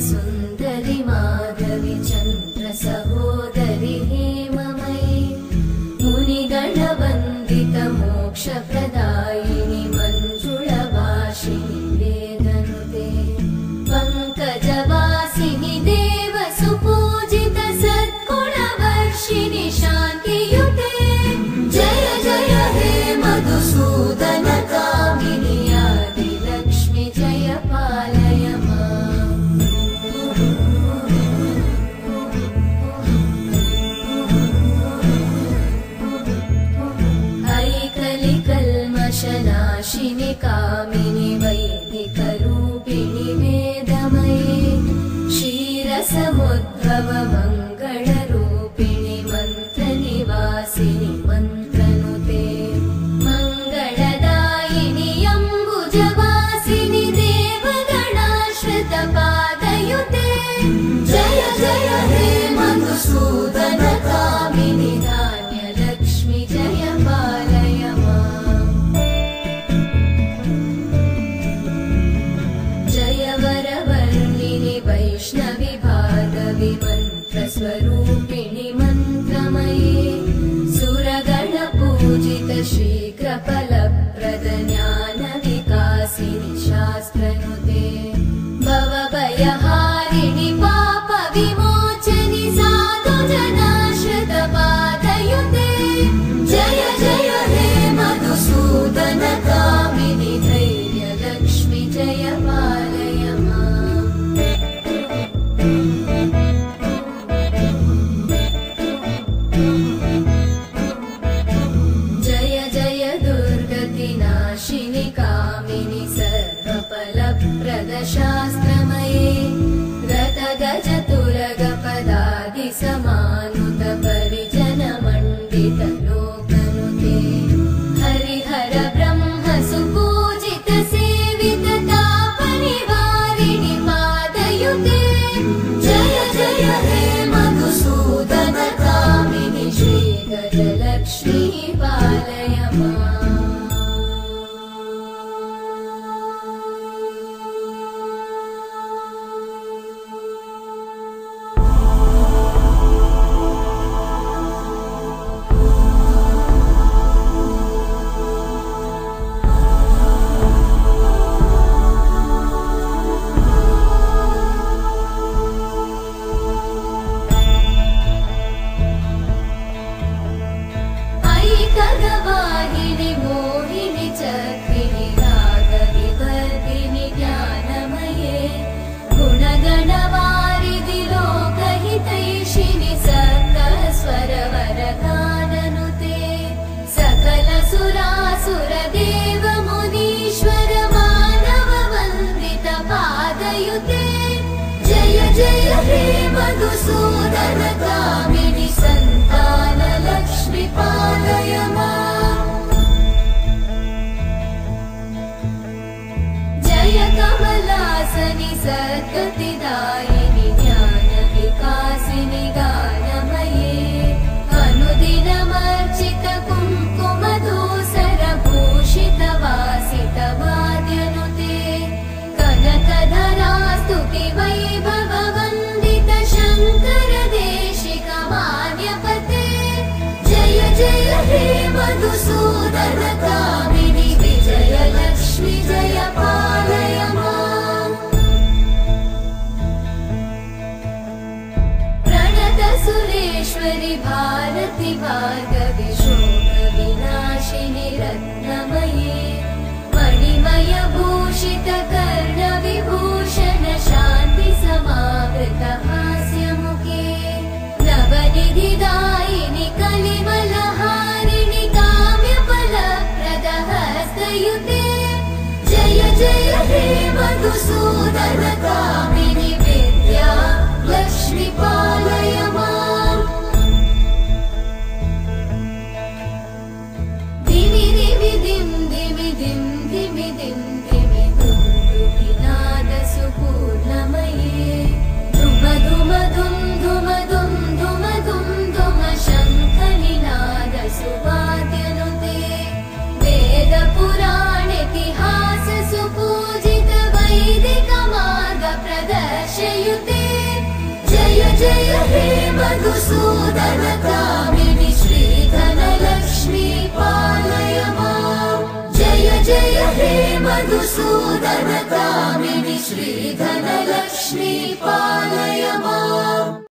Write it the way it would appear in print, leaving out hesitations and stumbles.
सुन्दरि माधवी चन्द्र सहोदरि हेममयी मुनिगणवन्दित मोक्षप्रदायिनि मञ्जुळभाषिणि वेदनुते पङ्कजवासिनि देवसुपूजित सद्गुणवर्षिणि शान्तियुते जय जय हे मधुसूदन कामिनि आदिलक्ष्मि जय पालय माम् ऐकलिकल्मषनाशिनि कामिनि वैदिकरूपिणि वेदमये क्षीरसमुद्भव मङ्गलरूपिणि मन्त्रनिवासिनि मन्त्रनुते मङ्गलदायिनि अम्बुजवासिनि देवगणाश्रितपादयुते जय जय हे मधुसूदन कामिनि धान्यलक्ष्मि जय पालय माम् जय वरवर्णिनि वैष्णवि भार्गवि मन्त्रस्वरूपिणि मन्त्रमये सुरगणपूजित शीघ्रफलप्रद ज्ञानविकासिनि शास्त्रनुते भवभयहारिणि पापविमोचनि साधुजनाश्रितपादयुते जय जय हे मधुसूदन कामिनि धैर्यलक्ष्मि जय पालय माम् जय जय दुर्गतिनाशिनि कामिनि सर्वफलप्रद शास्त्रमये रथगजतुरगपदादिसमानुत परिजनमण्डित लोकनुते हरिहर ब्रह्म सुपूजित सेवित तापनिवारिणि पादयुते जय जय हे मधुसूदन कामिनि श्रीगजलक्ष्मी पालय माम् ऐकगवाहिनि मोहिनि चक्रिणि रागविवर्धिनि ज्ञानमये गुणगणवारिधि लोकहितैषिणि सकलस्वरवरगाननुते सकलसुरासुरदेव मुनीश्वर मानववन्दित पादयुते जय जय हे मधुसूदन कामिनि सन्तानलक्ष्मि पालय माम् जय कमलासनि सद्गतिदायिनि ज्ञानविकासिनि गानमये अनुदिनमर्चित कुङ्कुमधूसरभूषित वासित वाद्यनुते कनकधरा स्तुति वैभववन्दित शङ्कर देशिक मान्यपते जय जय हे मधुसूदन कामिनि विजयलक्ष्मि जय पालय माम् प्रणत सुरेश्वरि भारति भार्गवि शोकविनाशिनि रत्नमये मणिमय भूषित कर्णविभूषण शान्ति समावृत हास्यमुखे नवनिधिदायिनि कलिमलहारिणि काम्यफलप्रद हस्तयुते जय जय हे मधुसूदन कामिनि विद्या लक्ष्मि पालय माम् दिमि दिमि दिं दिमि दिं दिमि दिं दिमि दुन्दुभि मधुसूदन कामिनि श्रीधनलक्ष्मी पालय माम् जय जय हे मधुसूदन कामिनि श्रीधनलक्ष्मी पालय माम्।